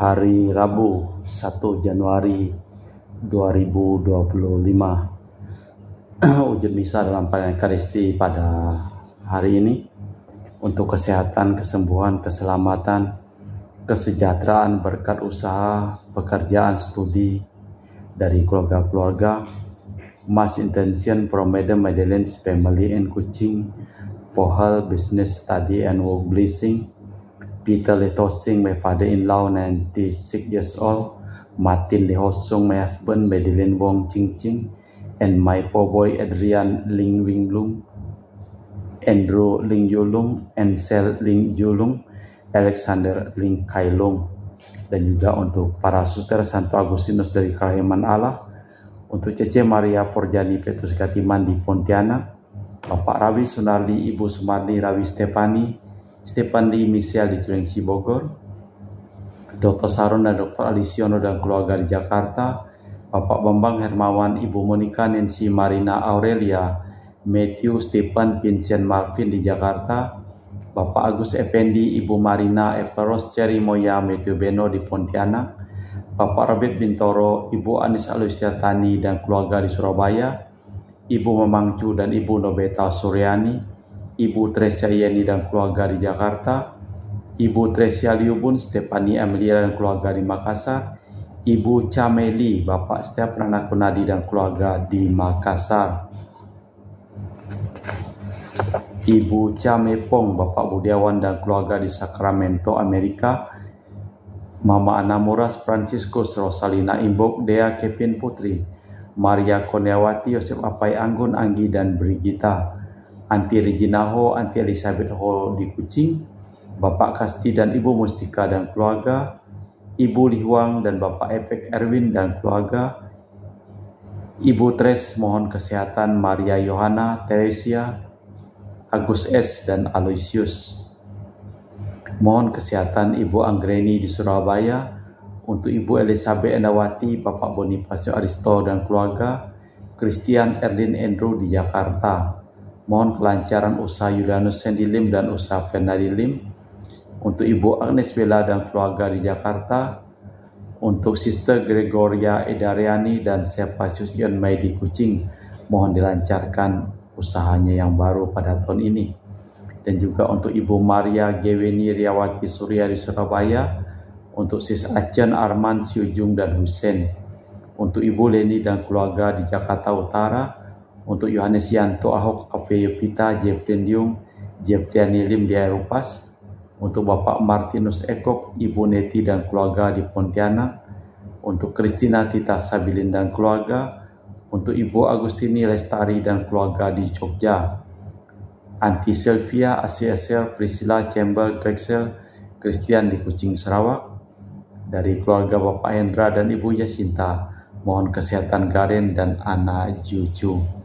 hari Rabu 1 Januari 2025. Wujud misa dalam perayaan Ekaristi pada hari ini untuk kesehatan, kesembuhan, keselamatan, kesejahteraan, berkat usaha, pekerjaan, studi dari keluarga-keluarga. Mass intention from Madam Madeleine's family and Kuching for her business, study and work blessing. Peter Letosing, my father-in-law, 96 years old. Martin Lehosong, my husband, Madeleine Wong Ching Ching, and my poor boy Adrian Ling Wing Lung, Andrew Ling Yulung, Ansel Ling Yulung, Alexander Ling Kai Lung. Dan juga untuk para suster Santo Agustinus dari Karahiman Allah, untuk Cece Maria Porjani Petrus Katiman di Pontianak, Bapak Rawi Sunardi, Ibu Sumardi, Rawi Stepani Michelle di Cilengsi Bogor, Dr. Saron dan Dr. Alisiono dan keluarga di Jakarta, Bapak Bambang Hermawan, Ibu Monica, Nancy Marina Aurelia, Matthew Stephen Vincent Marvin di Jakarta, Bapak Agus Effendi, Ibu Marina Eperos Cherry Moya, Matthew Beno di Pontianak, Bapak Robert Bintoro, Ibu Anis Alusia Tani dan keluarga di Surabaya, Ibu Memangcu dan Ibu Nobeta Suryani, Ibu Tresia Yeni dan keluarga di Jakarta, Ibu Tresia Liubun, Stefani Amelia dan keluarga di Makassar, Ibu Cameli, Bapak Stefan Anak Kunadi dan keluarga di Makassar, Ibu Camepong, Bapak Budiawan dan keluarga di Sacramento, Amerika, Mama Anamuras Franciscus, Rosalina Imbok, Dea Kevin Putri, Maria Koniawati, Yosef Apai Anggun, Anggi dan Brigita, Anti Regina Ho, Anti Elizabeth Ho di Kuching, Bapak Kasti dan Ibu Mustika dan keluarga, Ibu Lihuang dan Bapak Epek Erwin dan keluarga, Ibu Tres mohon kesehatan, Maria Yohana, Teresia, Agus S dan Aloysius. Mohon kesehatan Ibu Anggreni di Surabaya, untuk Ibu Elizabeth Endawati, Bapak Bonifacio Aristo dan keluarga, Christian Erlin Andrew di Jakarta. Mohon kelancaran usaha Yulianus Sandy Lim dan usaha Fernandi Lim. Untuk Ibu Agnes Bella dan keluarga di Jakarta. Untuk Sister Gregoria Edariani dan Sepasius Ion Mai di Kuching. Mohon dilancarkan usahanya yang baru pada tahun ini. Dan juga untuk Ibu Maria Geweni Riawati Surya di Surabaya, untuk Sis Acen Arman Siujung dan Hussein, untuk Ibu Leni dan keluarga di Jakarta Utara, untuk Yohanes Yanto Ahok Aveyopita Jeflin Diung Jefliani Lim di Aeropas, untuk Bapak Martinus Ekok, Ibu Neti dan keluarga di Pontianak, untuk Kristina Tita Sabilin dan keluarga, untuk Ibu Agustini Lestari dan keluarga di Jogja, Anti Sylvia, Asiesel, Priscilla, Campbell, Drexel, Christian di Kuching, Sarawak. Dari keluarga Bapak Hendra dan Ibu Yasinta, mohon kesehatan Garen dan anak Juju.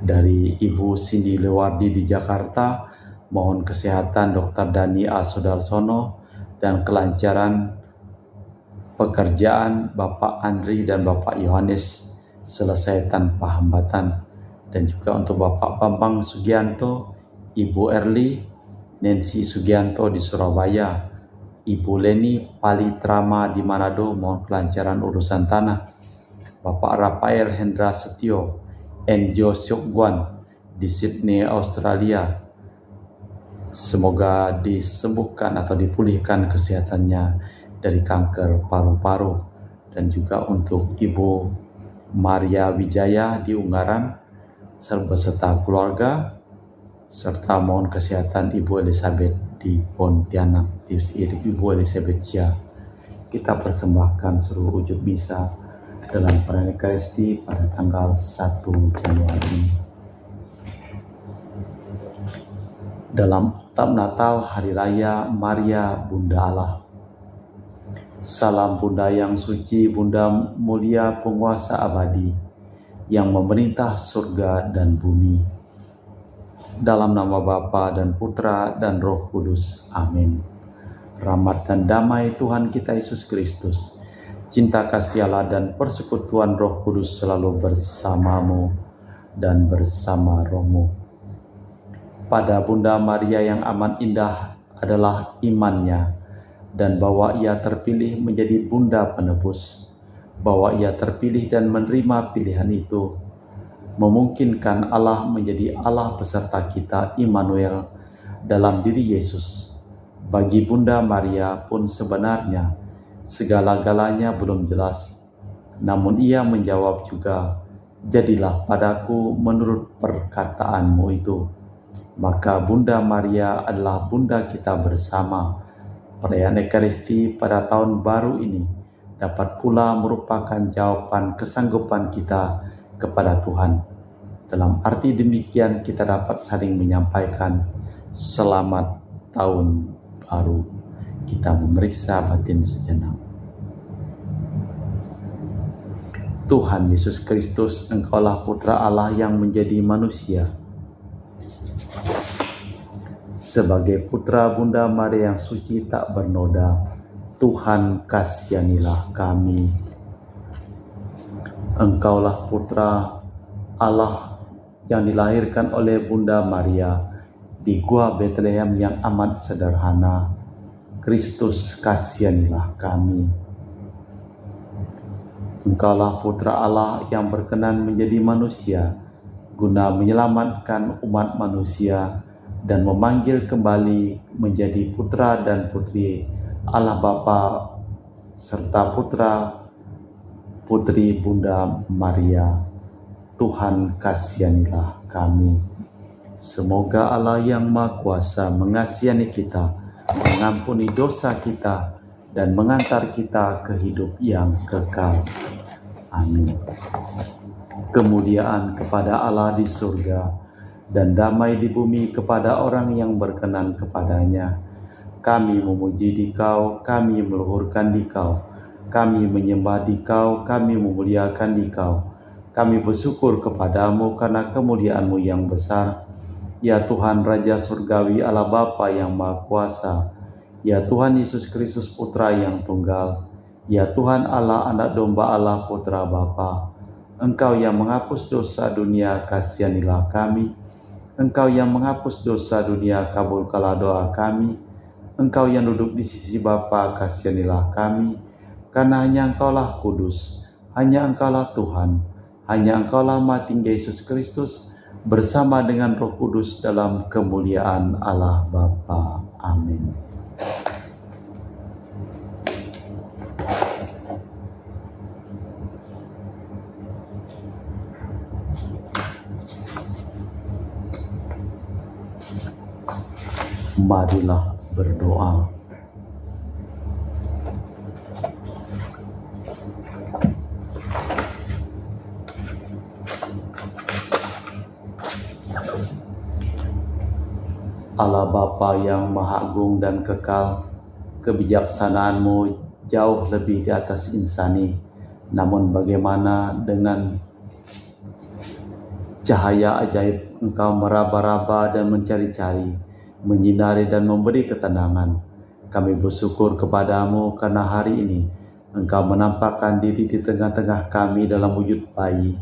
Dari Ibu Cindy Lewardi di Jakarta, mohon kesehatan Dr. Dani A. Sudarsono dan kelancaran pekerjaan Bapak Andri dan Bapak Yohanes selesai tanpa hambatan. Dan juga untuk Bapak Bambang Sugianto, Ibu Erli, Nancy Sugianto di Surabaya, Ibu Leni Palitrama di Manado, mohon kelancaran urusan tanah. Bapak Rafael Hendra Setio, Enjo Syokguan di Sydney, Australia, semoga disembuhkan atau dipulihkan kesehatannya dari kanker paru-paru. Dan juga untuk Ibu Maria Wijaya di Ungaran beserta keluarga, serta mohon kesehatan Ibu Elizabeth di Pontianak, Ibu Elizabeth Chia. Kita persembahkan seluruh wujud misa dalam perayaan Ekaristi pada tanggal 1 Januari. Dalam oktav Natal Hari Raya Maria Bunda Allah. Salam Bunda yang suci, Bunda mulia, penguasa abadi, yang memerintah surga dan bumi. Dalam nama Bapa dan Putra dan Roh Kudus. Amin. Rahmat dan damai Tuhan kita Yesus Kristus, cinta kasih Allah dan persekutuan Roh Kudus selalu bersamamu dan bersama rohmu. Pada Bunda Maria yang amat indah, adalah imannya, dan bahwa ia terpilih menjadi bunda penebus, bahwa ia terpilih dan menerima pilihan itu, memungkinkan Allah menjadi Allah beserta kita, Immanuel, dalam diri Yesus. Bagi Bunda Maria pun sebenarnya segala-galanya belum jelas, namun ia menjawab juga, "Jadilah padaku menurut perkataanmu itu." Maka Bunda Maria adalah Bunda kita bersama. Perayaan Ekaristi pada tahun baru ini dapat pula merupakan jawaban kesanggupan kita kepada Tuhan. Dalam arti demikian kita dapat saling menyampaikan selamat tahun baru. Kita memeriksa batin sejenak. Tuhan Yesus Kristus, Engkaulah Putra Allah yang menjadi manusia. Sebagai putra Bunda Maria yang suci tak bernoda, Tuhan kasihanilah kami. Engkaulah Putra Allah yang dilahirkan oleh Bunda Maria di Gua Betlehem yang amat sederhana. Kristus kasihanilah kami. Engkaulah Putra Allah yang berkenan menjadi manusia guna menyelamatkan umat manusia dan memanggil kembali menjadi putra dan putri Allah Bapa serta putra putri Bunda Maria. Tuhan kasihanilah kami. Semoga Allah yang Maha Kuasa mengasihani kita, mengampuni dosa kita, dan mengantar kita ke hidup yang kekal. Amin. Kemuliaan kepada Allah di surga dan damai di bumi kepada orang yang berkenan kepadanya. Kami memuji Dikau, kami meluhurkan Dikau, kami menyembah Dikau, kami memuliakan Dikau. Kami bersyukur kepadamu karena kemuliaan-Mu yang besar. Ya Tuhan Raja Surgawi Allah Bapa yang Maha Kuasa, ya Tuhan Yesus Kristus Putra yang tunggal, ya Tuhan Allah Anak Domba Allah Putra Bapa. Engkau yang menghapus dosa dunia, kasihanilah kami. Engkau yang menghapus dosa dunia, kabulkanlah doa kami. Engkau yang duduk di sisi Bapa, kasihanilah kami. Karena hanya Engkaulah kudus, hanya Engkaulah Tuhan, hanya Engkaulah Maha Tinggi Yesus Kristus, bersama dengan Roh Kudus dalam kemuliaan Allah Bapa. Amin. Marilah berdoa. Allah Bapa yang Maha Agung dan kekal, kebijaksanaan-Mu jauh lebih di atas insani. Namun bagaimana dengan cahaya ajaib Engkau meraba-raba dan mencari-cari, menyinari dan memberi ketenangan. Kami bersyukur kepadamu karena hari ini Engkau menampakkan diri di tengah-tengah kami dalam wujud bayi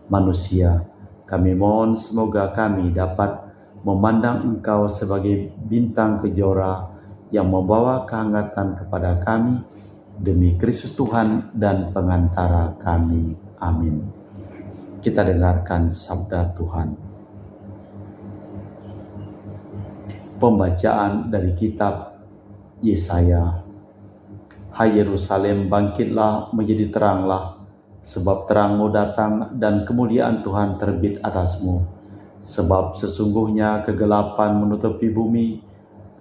manusia. Kami mohon semoga kami dapat memandang Engkau sebagai bintang kejora yang membawa kehangatan kepada kami demi Kristus Tuhan dan pengantara kami. Amin. Kita dengarkan sabda Tuhan. Pembacaan dari kitab Yesaya. Hai Yerusalem, bangkitlah, menjadi teranglah, sebab terangmu datang dan kemuliaan Tuhan terbit atasmu. Sebab sesungguhnya kegelapan menutupi bumi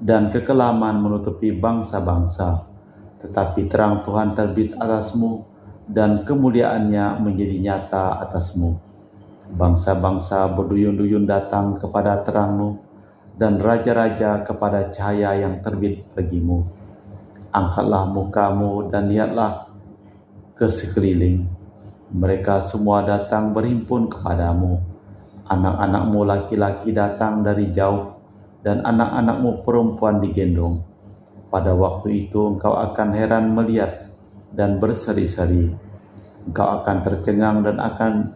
dan kekelaman menutupi bangsa-bangsa, tetapi terang Tuhan terbit atasmu dan kemuliaannya menjadi nyata atasmu. Bangsa-bangsa berduyun-duyun datang kepada terangmu, dan raja-raja kepada cahaya yang terbit bagimu. Angkatlah mukamu dan lihatlah ke sekeliling. Mereka semua datang berhimpun kepadamu. Anak-anakmu laki-laki datang dari jauh, dan anak-anakmu perempuan digendong. Pada waktu itu engkau akan heran melihat dan berseri-seri. Engkau akan tercengang dan akan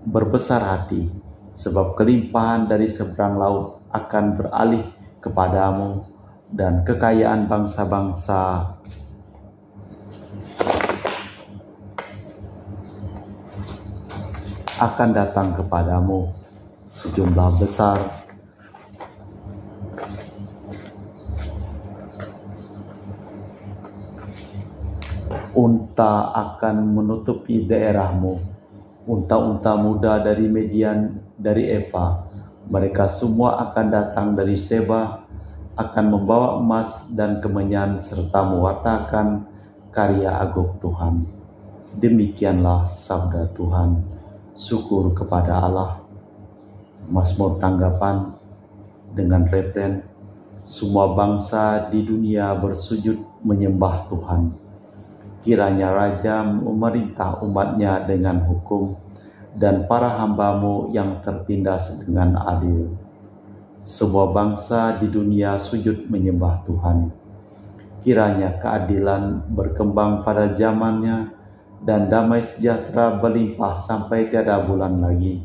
berbesar hati, sebab kelimpahan dari seberang laut akan beralih kepadamu, dan kekayaan bangsa-bangsa akan datang kepadamu. Sejumlah besar unta akan menutupi daerahmu, unta-unta muda dari Median, dari Eva. Mereka semua akan datang dari Seba, akan membawa emas dan kemenyan serta mewartakan karya agung Tuhan. Demikianlah sabda Tuhan. Syukur kepada Allah. Mazmur tanggapan dengan refren, semua bangsa di dunia bersujud menyembah Tuhan. Kiranya Raja memerintah umatnya dengan hukum, dan para hambamu yang tertindas dengan adil. Semua bangsa di dunia sujud menyembah Tuhan. Kiranya keadilan berkembang pada zamannya, dan damai sejahtera berlimpah sampai tiada bulan lagi.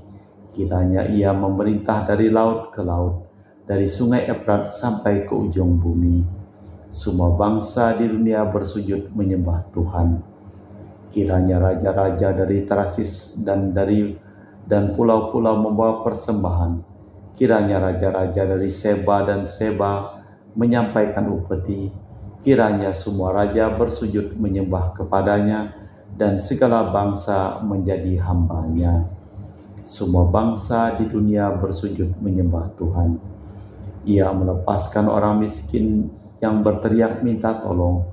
Kiranya ia memerintah dari laut ke laut, dari sungai Efrat sampai ke ujung bumi. Semua bangsa di dunia bersujud menyembah Tuhan. Kiranya raja-raja dari Tarsis dan pulau-pulau membawa persembahan. Kiranya raja-raja dari Seba dan Seba menyampaikan upeti. Kiranya semua raja bersujud menyembah kepadanya, dan segala bangsa menjadi hambanya. Semua bangsa di dunia bersujud menyembah Tuhan. Ia melepaskan orang miskin yang berteriak minta tolong,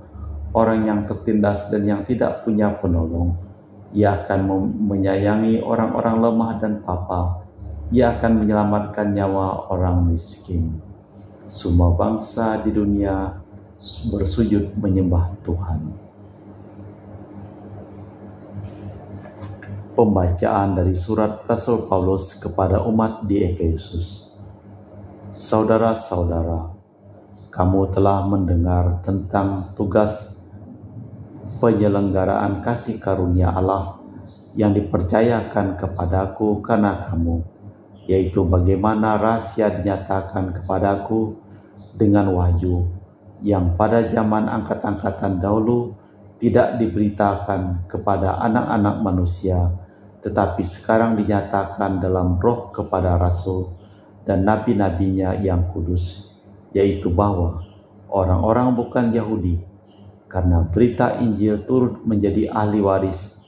orang yang tertindas dan yang tidak punya penolong. Ia akan menyayangi orang-orang lemah dan papa. Ia akan menyelamatkan nyawa orang miskin. Semua bangsa di dunia bersujud menyembah Tuhan. Pembacaan dari surat Rasul Paulus kepada umat di Efesus. Saudara-saudara, kamu telah mendengar tentang tugas penyelenggaraan kasih karunia Allah yang dipercayakan kepadaku karena kamu, yaitu bagaimana rahasia dinyatakan kepadaku dengan wahyu yang pada zaman angkat-angkatan dahulu tidak diberitakan kepada anak-anak manusia, tetapi sekarang dinyatakan dalam roh kepada rasul dan nabi-nabinya yang kudus, yaitu bahwa orang-orang bukan Yahudi, karena berita Injil turut menjadi ahli waris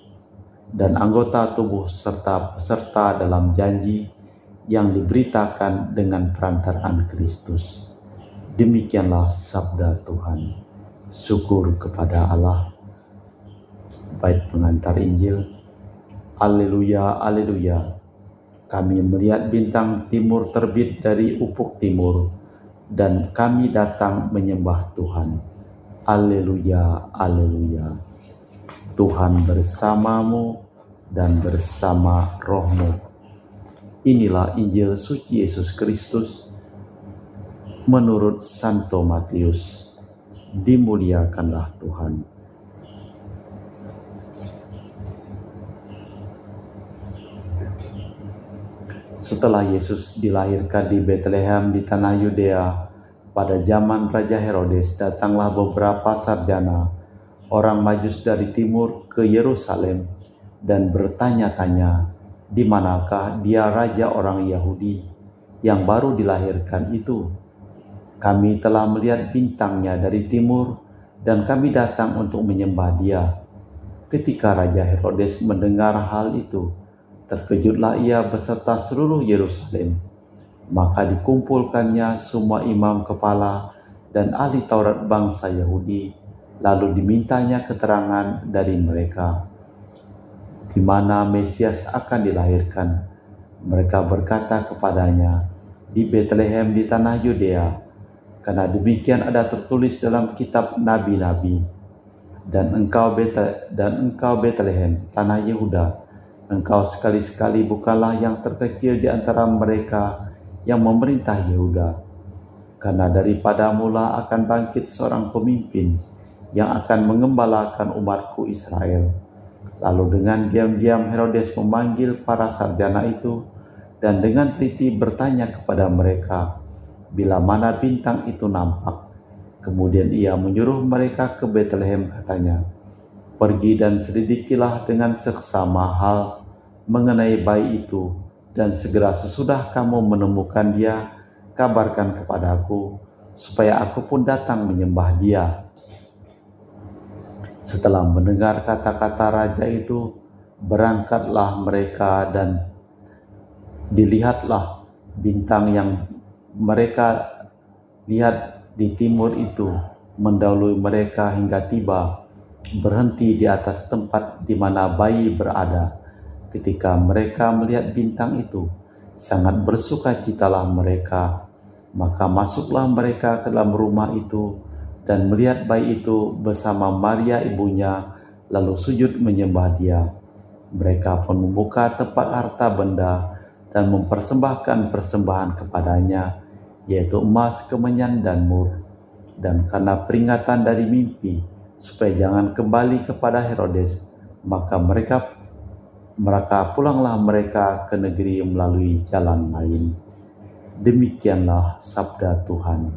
dan anggota tubuh serta peserta dalam janji yang diberitakan dengan perantaraan Kristus. Demikianlah sabda Tuhan. Syukur kepada Allah. Bait pengantar Injil. Haleluya, haleluya. Kami melihat bintang timur terbit dari ufuk timur, dan kami datang menyembah Tuhan. Haleluya, haleluya. Tuhan bersamamu dan bersama rohmu. Inilah Injil suci Yesus Kristus menurut Santo Matius. Dimuliakanlah Tuhan. Setelah Yesus dilahirkan di Betlehem di tanah Yudea, pada zaman Raja Herodes, datanglah beberapa sarjana orang Majus dari timur ke Yerusalem dan bertanya-tanya, di manakah dia raja orang Yahudi yang baru dilahirkan itu? Kami telah melihat bintangnya dari timur dan kami datang untuk menyembah dia. Ketika Raja Herodes mendengar hal itu, terkejutlah ia beserta seluruh Yerusalem. Maka dikumpulkannya semua imam kepala dan ahli Taurat bangsa Yahudi, lalu dimintanya keterangan dari mereka, di mana Mesias akan dilahirkan. Mereka berkata kepadanya, di Betlehem di tanah Yudea, karena demikian ada tertulis dalam kitab nabi-nabi. Dan engkau Betlehem, tanah Yehuda, engkau sekali-sekali bukanlah yang terkecil di antara mereka yang memerintah Yehuda, karena daripada mula akan bangkit seorang pemimpin yang akan mengembalakan umatku Israel. Lalu dengan diam-diam Herodes memanggil para sarjana itu dan dengan teliti bertanya kepada mereka bila mana bintang itu nampak. Kemudian ia menyuruh mereka ke Betlehem, katanya, "Pergi dan selidikilah dengan seksama hal mengenai bayi itu, dan segera sesudah kamu menemukan dia, kabarkan kepadaku, supaya aku pun datang menyembah dia." Setelah mendengar kata-kata raja itu, berangkatlah mereka, dan dilihatlah bintang yang mereka lihat di timur itu mendahului mereka hingga tiba berhenti di atas tempat di mana bayi berada. Ketika mereka melihat bintang itu, sangat bersukacitalah mereka. Maka masuklah mereka ke dalam rumah itu dan melihat bayi itu bersama Maria ibunya, lalu sujud menyembah dia. Mereka pun membuka tempat harta benda dan mempersembahkan persembahan kepadanya, yaitu emas, kemenyan, dan mur. Dan karena peringatan dari mimpi, supaya jangan kembali kepada Herodes, maka pulanglah mereka ke negeri melalui jalan lain. Demikianlah sabda Tuhan.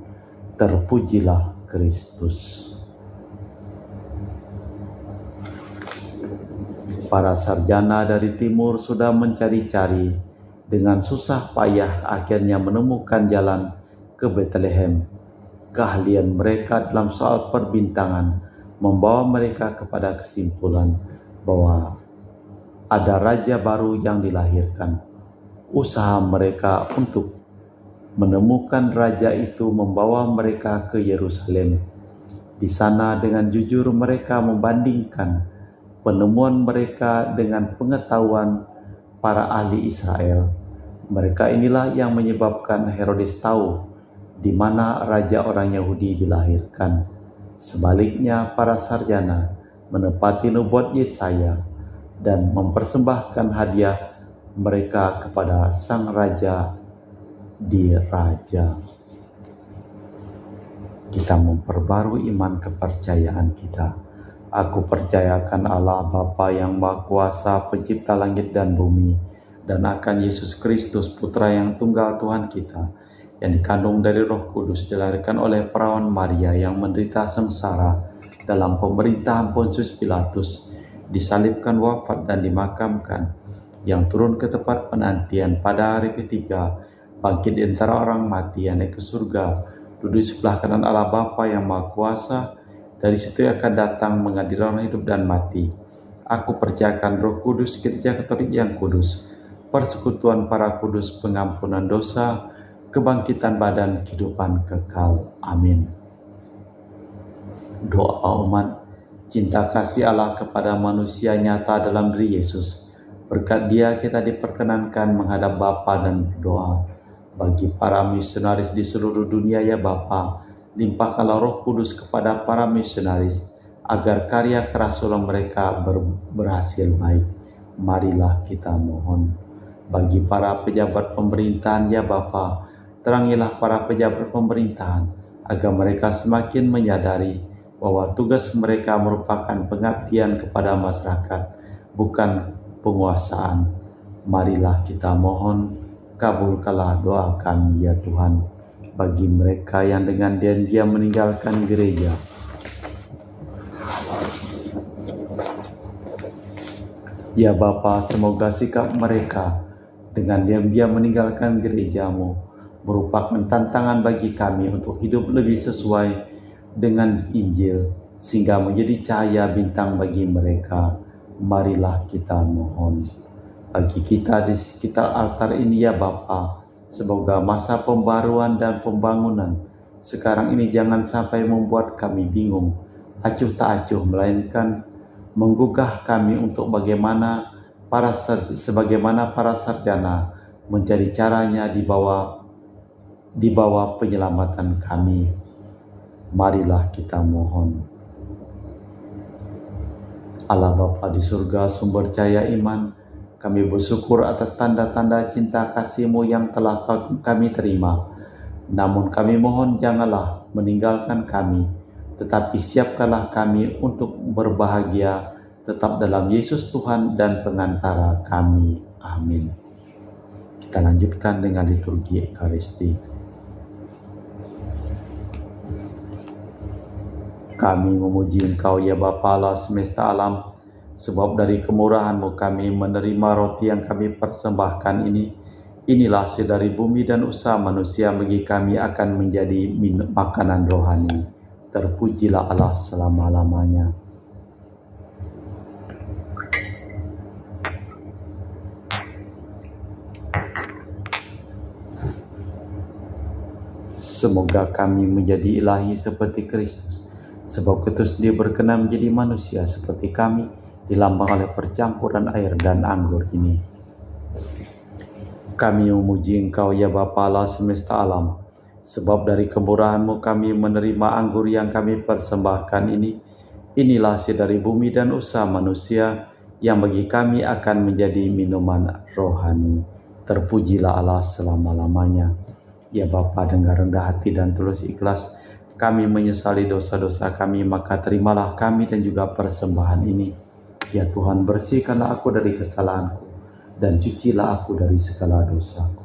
Terpujilah Kristus. Para sarjana dari timur sudah mencari-cari dengan susah payah, akhirnya menemukan jalan ke Betlehem. Keahlian mereka dalam soal perbintangan membawa mereka kepada kesimpulan bahwa ada raja baru yang dilahirkan. Usaha mereka untuk menemukan raja itu membawa mereka ke Yerusalem. Di sana dengan jujur mereka membandingkan penemuan mereka dengan pengetahuan para ahli Israel. Mereka inilah yang menyebabkan Herodes tahu di mana raja orang Yahudi dilahirkan. Sebaliknya, para sarjana menepati nubuat Yesaya dan mempersembahkan hadiah mereka kepada sang raja di raja. Kita memperbarui iman kepercayaan kita. Aku percayakan Allah Bapa yang Maha Kuasa, pencipta langit dan bumi, dan akan Yesus Kristus, Putra yang tunggal Tuhan kita, yang dikandung dari Roh Kudus, dilahirkan oleh perawan Maria, yang menderita sengsara dalam pemerintahan Pontius Pilatus, disalibkan, wafat, dan dimakamkan, yang turun ke tempat penantian pada hari ketiga, bangkit di antara orang mati, yang naik ke surga, duduk di sebelah kanan Allah Bapa yang Maha Kuasa. Dari situ akan datang mengadili orang hidup dan mati. Aku percayakan Roh Kudus, Gereja Katolik yang kudus, persekutuan para kudus, pengampunan dosa, kebangkitan badan, kehidupan kekal. Amin. Doa umat. Cinta kasih Allah kepada manusia nyata dalam diri Yesus. Berkat Dia kita diperkenankan menghadap Bapa dan berdoa. Bagi para misionaris di seluruh dunia, ya Bapa, limpahkanlah Roh Kudus kepada para misionaris, agar karya kerasulan mereka berhasil baik. Marilah kita mohon. Bagi para pejabat pemerintahan, ya Bapa, terangilah para pejabat pemerintahan, agar mereka semakin menyadari bahwa tugas mereka merupakan pengabdian kepada masyarakat, bukan penguasaan. Marilah kita mohon, kabulkanlah doa kami, ya Tuhan. Bagi mereka yang dengan diam-diam meninggalkan gereja, ya Bapa, semoga sikap mereka dengan diam-diam meninggalkan gereja-Mu merupakan tantangan bagi kami untuk hidup lebih sesuai dengan Injil, sehingga menjadi cahaya bintang bagi mereka. Marilah kita mohon. Bagi kita di sekitar altar ini, ya Bapa, semoga masa pembaruan dan pembangunan sekarang ini jangan sampai membuat kami bingung, acuh tak acuh, melainkan menggugah kami untuk sebagaimana para sarjana mencari caranya di bawah penyelamatan kami. Marilah kita mohon. Allah Bapa di surga, sumber cahaya iman, kami bersyukur atas tanda-tanda cinta kasih-Mu yang telah kami terima. Namun kami mohon janganlah meninggalkan kami, tetapi siapkanlah kami untuk berbahagia tetap dalam Yesus Tuhan dan pengantara kami. Amin. Kita lanjutkan dengan liturgi Ekaristi. Kami memuji Engkau ya Bapa Allah semesta alam, sebab dari kemurahan-Mu kami menerima roti yang kami persembahkan ini. Inilah hasil dari bumi dan usaha manusia, bagi kami akan menjadi makanan rohani. Terpujilah Allah selama-lamanya. Semoga kami menjadi ilahi seperti Kristus, sebab Kristus dia berkenan menjadi manusia seperti kami, dilambang oleh percampuran air dan anggur ini. Kami memuji Engkau ya Bapa Allah semesta alam, sebab dari kemurahan-Mu kami menerima anggur yang kami persembahkan ini. Inilah hasil dari bumi dan usaha manusia, yang bagi kami akan menjadi minuman rohani. Terpujilah Allah selama-lamanya. Ya Bapa, dengan rendah hati dan tulus ikhlas kami menyesali dosa-dosa kami, maka terimalah kami dan juga persembahan ini. Ya Tuhan, bersihkanlah aku dari kesalahanku dan cucilah aku dari segala dosaku.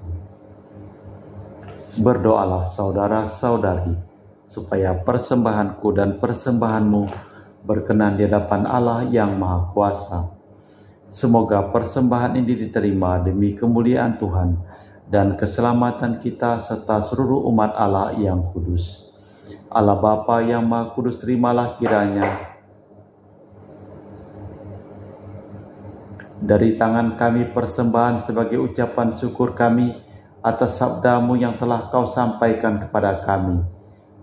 Berdoalah saudara-saudari, supaya persembahanku dan persembahanmu berkenan di hadapan Allah yang Maha Kuasa. Semoga persembahan ini diterima demi kemuliaan Tuhan dan keselamatan kita serta seluruh umat Allah yang kudus. Allah Bapa yang Maha Kudus, terimalah kiranya dari tangan kami persembahan sebagai ucapan syukur kami atas sabda-Mu yang telah Kau sampaikan kepada kami.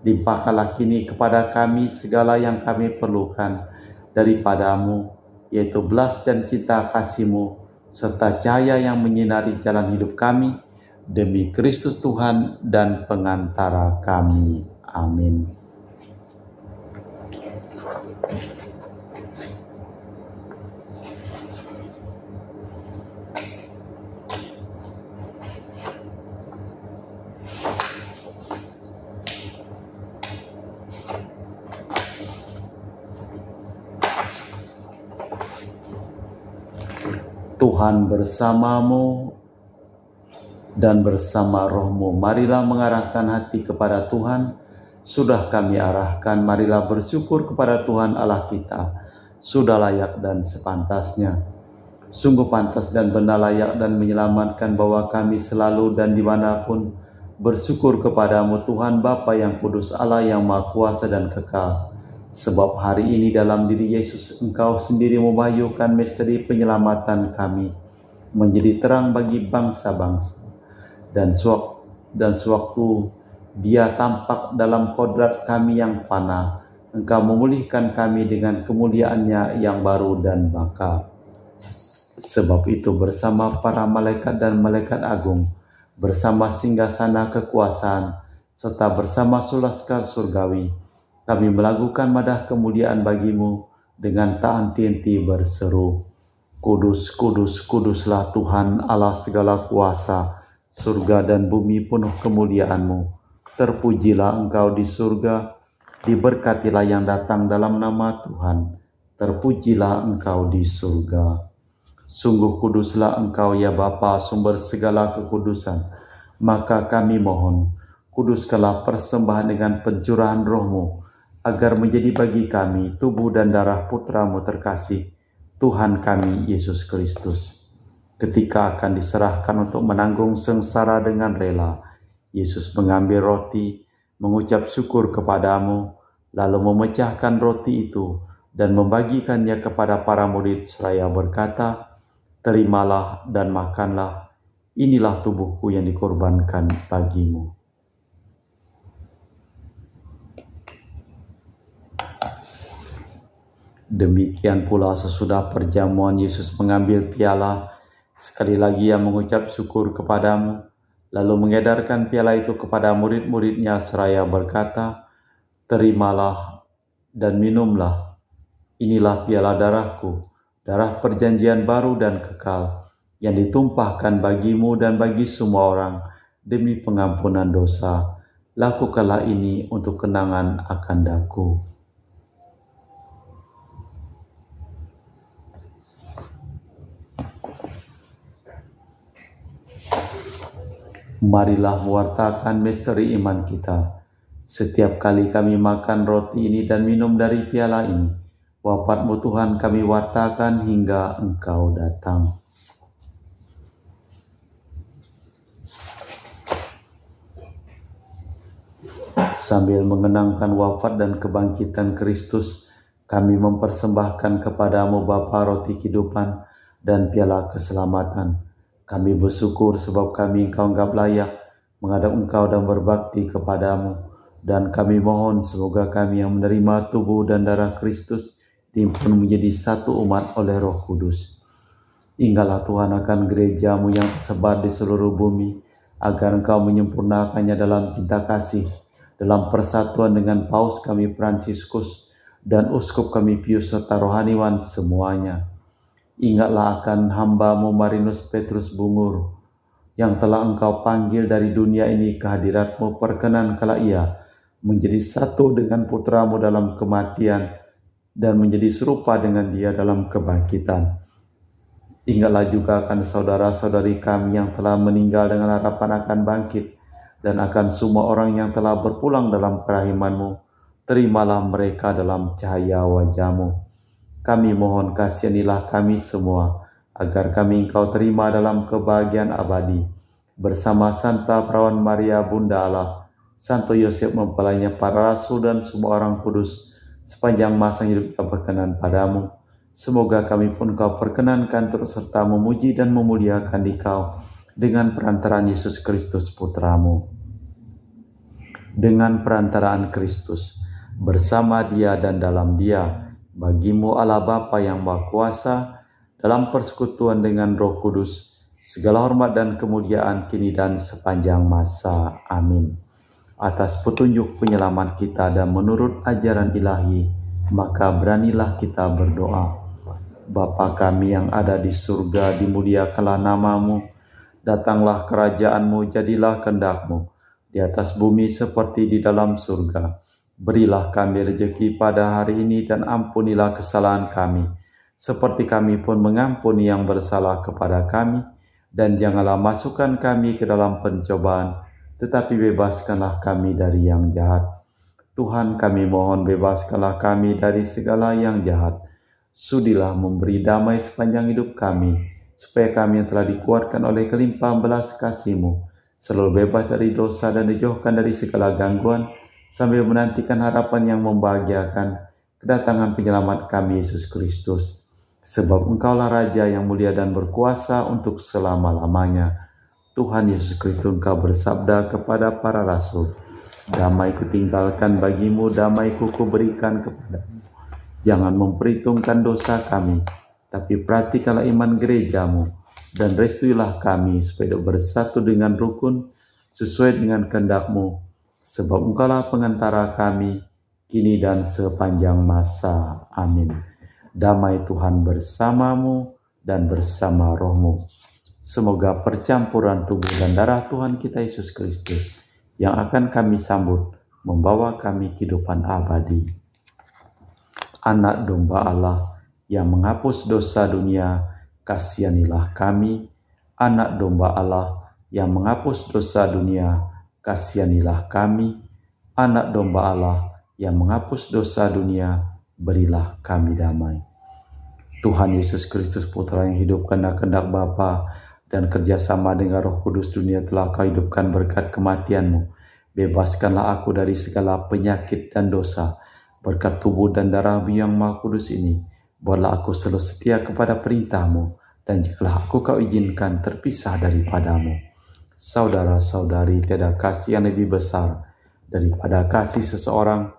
Limpahkanlah kini kepada kami segala yang kami perlukan daripada-Mu, yaitu belas dan cinta kasih-Mu, serta cahaya yang menyinari jalan hidup kami, demi Kristus Tuhan dan pengantara kami. Amin. Tuhan bersamamu dan bersama rohmu. Marilah mengarahkan hati kepada Tuhan. Sudah kami arahkan, marilah bersyukur kepada Tuhan Allah kita. Sudah layak dan sepantasnya. Sungguh pantas dan benar, layak dan menyelamatkan bahwa kami selalu dan dimanapun bersyukur kepadamu Tuhan Bapa yang kudus, Allah yang Maha Kuasa dan kekal. Sebab hari ini dalam diri Yesus Engkau sendiri membahyukan misteri penyelamatan kami, menjadi terang bagi bangsa-bangsa. Dan sewaktu Dia tampak dalam kodrat kami yang fana, Engkau memulihkan kami dengan kemuliaan-Nya yang baru dan baka. Sebab itu bersama para malaikat dan malaikat agung, bersama singgasana kekuasaan, serta bersama sulaskar surgawi, kami melakukan madah kemuliaan bagi-Mu dengan tak henti-henti berseru, Kudus, kudus, kuduslah Tuhan Allah segala kuasa, surga dan bumi penuh kemuliaan-Mu. Terpujilah Engkau di surga, diberkatilah yang datang dalam nama Tuhan. Terpujilah Engkau di surga. Sungguh kuduslah Engkau ya Bapa, sumber segala kekudusan. Maka kami mohon, kuduskanlah persembahan dengan pencurahan roh-Mu, agar menjadi bagi kami tubuh dan darah Putra-Mu terkasih, Tuhan kami Yesus Kristus. Ketika akan diserahkan untuk menanggung sengsara dengan rela, Yesus mengambil roti, mengucap syukur kepadamu, lalu memecahkan roti itu dan membagikannya kepada para murid seraya berkata, terimalah dan makanlah, inilah tubuhku yang dikorbankan bagimu. Demikian pula sesudah perjamuan Yesus mengambil piala, sekali lagi Ia mengucap syukur kepadamu, lalu mengedarkan piala itu kepada murid-murid-Nya seraya berkata, terimalah dan minumlah, inilah piala darahku, darah perjanjian baru dan kekal, yang ditumpahkan bagimu dan bagi semua orang demi pengampunan dosa. Lakukanlah ini untuk kenangan akan daku. Marilah mewartakan misteri iman kita. Setiap kali kami makan roti ini dan minum dari piala ini, wafat-Mu Tuhan kami wartakan hingga Engkau datang. Sambil mengenangkan wafat dan kebangkitan Kristus, kami mempersembahkan kepadamu Bapa roti kehidupan dan piala keselamatan. Kami bersyukur sebab kami Engkau anggap layak menghadap Engkau dan berbakti kepadamu. Dan kami mohon semoga kami yang menerima tubuh dan darah Kristus dihimpun menjadi satu umat oleh Roh Kudus. Ingatlah Tuhan akan gereja-Mu yang tersebar di seluruh bumi, agar Engkau menyempurnakannya dalam cinta kasih, dalam persatuan dengan Paus kami Fransiskus dan Uskup kami Pius serta rohaniwan semuanya. Ingatlah akan hamba-Mu Marinus Petrus Bungur, yang telah Engkau panggil dari dunia ini ke hadirat-Mu, perkenankanlah ia menjadi satu dengan putra-Mu dalam kematian dan menjadi serupa dengan Dia dalam kebangkitan. Ingatlah juga akan saudara-saudari kami yang telah meninggal dengan harapan akan bangkit, dan akan semua orang yang telah berpulang dalam kerahiman-Mu. Terimalah mereka dalam cahaya wajah-Mu. Kami mohon kasihanilah kami semua, agar kami Engkau terima dalam kebahagiaan abadi, bersama Santa Perawan Maria Bunda Allah, Santo Yosef mempelainya para rasul dan semua orang kudus, sepanjang masa hidup kita berkenan padamu. Semoga kami pun Kau perkenankan turut serta memuji dan memuliakan Dikau dengan perantaraan Yesus Kristus Putra-Mu. Dengan perantaraan Kristus, bersama Dia dan dalam Dia, bagi-Mu Allah Bapa yang Maha Kuasa, dalam persekutuan dengan Roh Kudus, segala hormat dan kemuliaan kini dan sepanjang masa. Amin. Atas petunjuk penyelamat kita dan menurut ajaran ilahi, maka beranilah kita berdoa. Bapa kami yang ada di surga, dimuliakanlah nama-Mu, datanglah kerajaan-Mu, jadilah kehendak-Mu, di atas bumi seperti di dalam surga. Berilah kami rezeki pada hari ini dan ampunilah kesalahan kami, seperti kami pun mengampuni yang bersalah kepada kami. Dan janganlah masukkan kami ke dalam pencobaan, tetapi bebaskanlah kami dari yang jahat. Tuhan kami mohon bebaskanlah kami dari segala yang jahat. Sudilah memberi damai sepanjang hidup kami, supaya kami yang telah dikuatkan oleh kelimpahan belas kasih-Mu, selalu bebas dari dosa dan dijauhkan dari segala gangguan, sambil menantikan harapan yang membahagiakan, kedatangan penyelamat kami Yesus Kristus. Sebab Engkaulah Raja yang mulia dan berkuasa untuk selama-lamanya. Tuhan Yesus Kristus, Engkau bersabda kepada para rasul, damai kutinggalkan bagimu, damai kuberikan kepadamu. Jangan memperhitungkan dosa kami, tapi perhatikanlah iman gereja-Mu, dan restuilah kami supaya bersatu dengan rukun, sesuai dengan kehendak-Mu, sebab Engkaulah pengantara kami, kini dan sepanjang masa. Amin. Damai Tuhan bersamamu dan bersama rohmu. Semoga percampuran tubuh dan darah Tuhan kita Yesus Kristus yang akan kami sambut membawa kami kehidupan abadi. Anak domba Allah yang menghapus dosa dunia, kasihanilah kami. Anak domba Allah yang menghapus dosa dunia, kasihanilah kami. Anak domba Allah yang menghapus dosa dunia, berilah kami damai. Tuhan Yesus Kristus Putra yang hidup karena kehendak Bapa dan kerjasama dengan Roh Kudus, dunia telah Kau hidupkan berkat kematian-Mu. Bebaskanlah aku dari segala penyakit dan dosa, berkat tubuh dan darah-Mu yang Maha Kudus ini. Buatlah aku selalu setia kepada perintah-Mu, dan jikalau aku Kau izinkan terpisah daripadamu. Saudara-saudari, tiada kasih yang lebih besar daripada kasih seseorang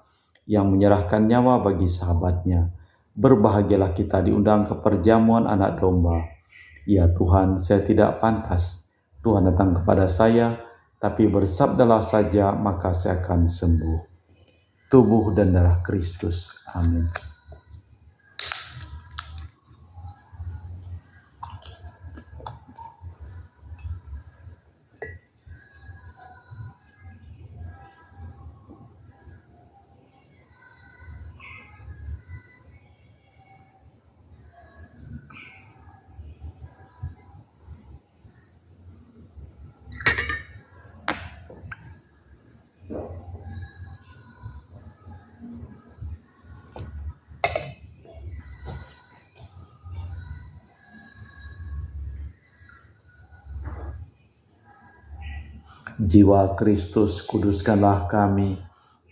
yang menyerahkan nyawa bagi sahabatnya. Berbahagialah kita diundang ke perjamuan anak domba. Ya Tuhan, saya tidak pantas Tuhan datang kepada saya, tapi bersabdalah saja, maka saya akan sembuh. Tubuh dan darah Kristus. Amin. Jiwa Kristus kuduskanlah kami,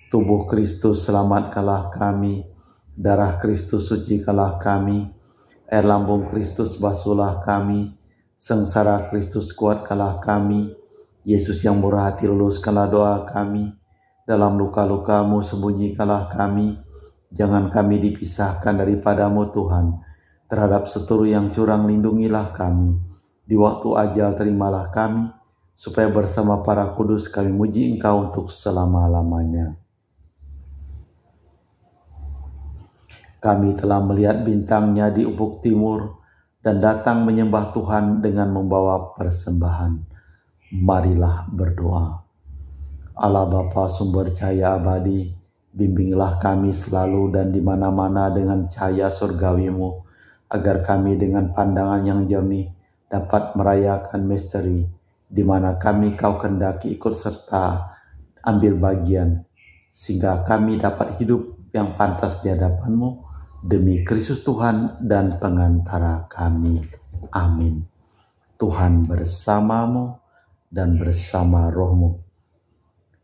tubuh Kristus selamatkanlah kami, darah Kristus sucikanlah kami, air lambung Kristus basuhlah kami, sengsara Kristus kuatkanlah kami, Yesus yang murah hati luluskanlah doa kami, dalam luka-luka-Mu sembunyikanlah kami, jangan kami dipisahkan daripadamu Tuhan, terhadap seturu yang curang lindungilah kami, di waktu ajal terimalah kami, supaya bersama para kudus kami muji Engkau untuk selama-lamanya. Kami telah melihat bintangnya di ufuk timur dan datang menyembah Tuhan dengan membawa persembahan. Marilah berdoa. Allah Bapa sumber cahaya abadi, bimbinglah kami selalu dan di mana-mana dengan cahaya surgawi-Mu, agar kami dengan pandangan yang jernih dapat merayakan misteri di mana kami Kau kehendaki ikut serta ambil bagian, sehingga kami dapat hidup yang pantas di hadapan-Mu, demi Kristus Tuhan dan pengantara kami. Amin. Tuhan bersamamu dan bersama rohmu.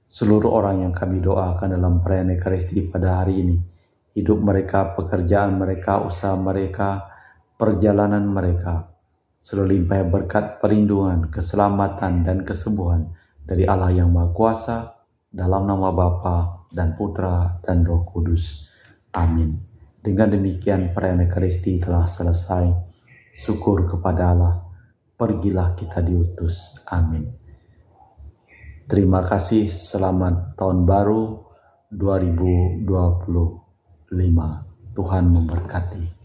Seluruh orang yang kami doakan dalam perayaan Ekaristi pada hari ini, hidup mereka, pekerjaan mereka, usaha mereka, perjalanan mereka, selalu limpah berkat perlindungan, keselamatan, dan kesembuhan dari Allah yang Maha Kuasa, dalam nama Bapa dan Putra dan Roh Kudus. Amin. Dengan demikian perayaan Ekaristi telah selesai. Syukur kepada Allah. Pergilah kita diutus. Amin. Terima kasih. Selamat Tahun Baru 2025. Tuhan memberkati.